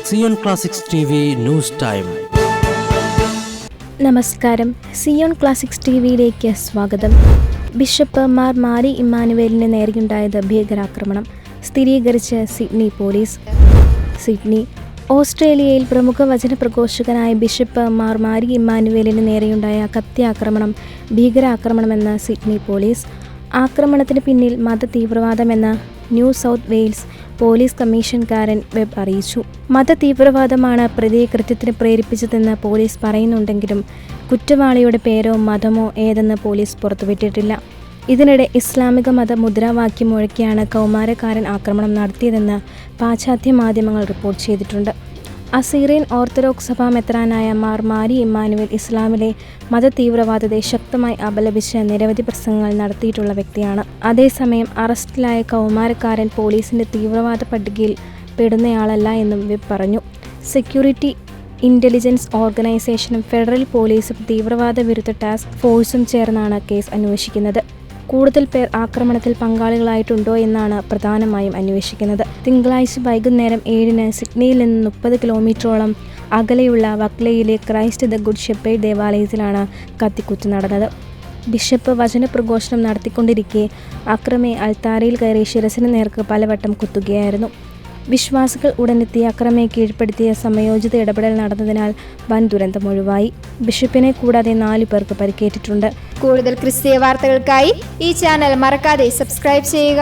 Zion classics TV news time. നമസ്കാരം, Zion classics TVയിലേക്ക് സ്വാഗതം. ബിഷപ്പ് മാർ മാരി ഇമ്മാനുവേലിന് നേരെയുണ്ടായത് ഭീകരാക്രമണം സ്ഥിരീകരിച്ച് സിഡ്നി പോലീസ്. സിഡ്നി. ഓസ്ട്രേലിയയിൽ പ്രമുഖ വചനപ്രഘോഷകനായ ബിഷപ്പ് മാർ മാരി ഇമ്മാനുവേലിന് നേരെയുണ്ടായ കത്തിയാക്രമണം ഭീകരാക്രമണമെന്ന് സിഡ്നി പോലീസ്. ആക്രമണത്തിന് പിന്നിൽ മതതീവ്രവാദമെന്ന് ന്യൂ സൗത്ത് വെയിൽസ് പോലീസ് കമ്മീഷൻകാരൻ വെബ് അറിയിച്ചു. മതതീവ്രവാദമാണ് പ്രതിയെ കൃത്യത്തിന് പ്രേരിപ്പിച്ചതെന്ന് പോലീസ് പറയുന്നുണ്ടെങ്കിലും കുറ്റവാളിയുടെ പേരോ മതമോ ഏതെന്ന് പോലീസ് പുറത്തുവിട്ടിട്ടില്ല. ഇതിനിടെ ഇസ്ലാമിക മത മുദ്രാവാക്യം മുഴക്കിയാണ് കൗമാരക്കാരൻ ആക്രമണം നടത്തിയതെന്ന് പാശ്ചാത്യ മാധ്യമങ്ങൾ റിപ്പോർട്ട് ചെയ്തിട്ടുണ്ട്. അസീറിയൻ ഓർത്തഡോക്സ് സഭാ മെത്രാനായ മാർ മാരി ഇമ്മാനുവേൽ ഇസ്ലാമിലെ മതതീവ്രവാദത്തെ ശക്തമായി അപലപിച്ച് നിരവധി പ്രസംഗങ്ങൾ നടത്തിയിട്ടുള്ള വ്യക്തിയാണ്. അതേസമയം അറസ്റ്റിലായ കൗമാരക്കാരൻ പോലീസിന്റെ തീവ്രവാദ പട്ടികയിൽ പെടുന്നയാളല്ല എന്നും വെബ് പറഞ്ഞു. സെക്യൂരിറ്റി ഇന്റലിജൻസ് ഓർഗനൈസേഷനും ഫെഡറൽ പോലീസും തീവ്രവാദ വിരുദ്ധ ടാസ്ക് ഫോഴ്സും ചേർന്നാണ് കേസ് അന്വേഷിക്കുന്നത്. കൂടുതൽ പേർ ആക്രമണത്തിൽ പങ്കാളികളായിട്ടുണ്ടോ എന്നാണ് പ്രധാനമായും അന്വേഷിക്കുന്നത്. തിങ്കളാഴ്ച വൈകുന്നേരം 7-ന് സിഡ്നിയിൽ നിന്ന് 30 കിലോമീറ്ററോളം അകലെയുള്ള വക്ലയിലെ ക്രൈസ്റ്റ് ദ ഗുഡ് ഷെപ്പേർഡ് ദേവാലയത്തിലാണ് കത്തിക്കുത്ത് നടന്നത്. ബിഷപ്പ് വചനപ്രഘോഷണം നടത്തിക്കൊണ്ടിരിക്കെ അക്രമി അൾത്താരയിൽ കയറി ശിരസിന് നേർക്ക് പലവട്ടം കുത്തുകയായിരുന്നു. വിശ്വാസികൾ ഉടനെത്തി അക്രമിയെ കീഴ്പ്പെടുത്തിയ സമയോചിത ഇടപെടൽ നടന്നതിനാൽ വൻ ദുരന്തം ഒഴിവായി. ബിഷപ്പിനെ കൂടാതെ 4 പേർക്ക് പരിക്കേറ്റിട്ടുണ്ട്. കൂടുതൽ ക്രിസ്തീയ വാർത്തകൾക്കായി ഈ ചാനൽ മറക്കാതെ സബ്സ്ക്രൈബ് ചെയ്യുക.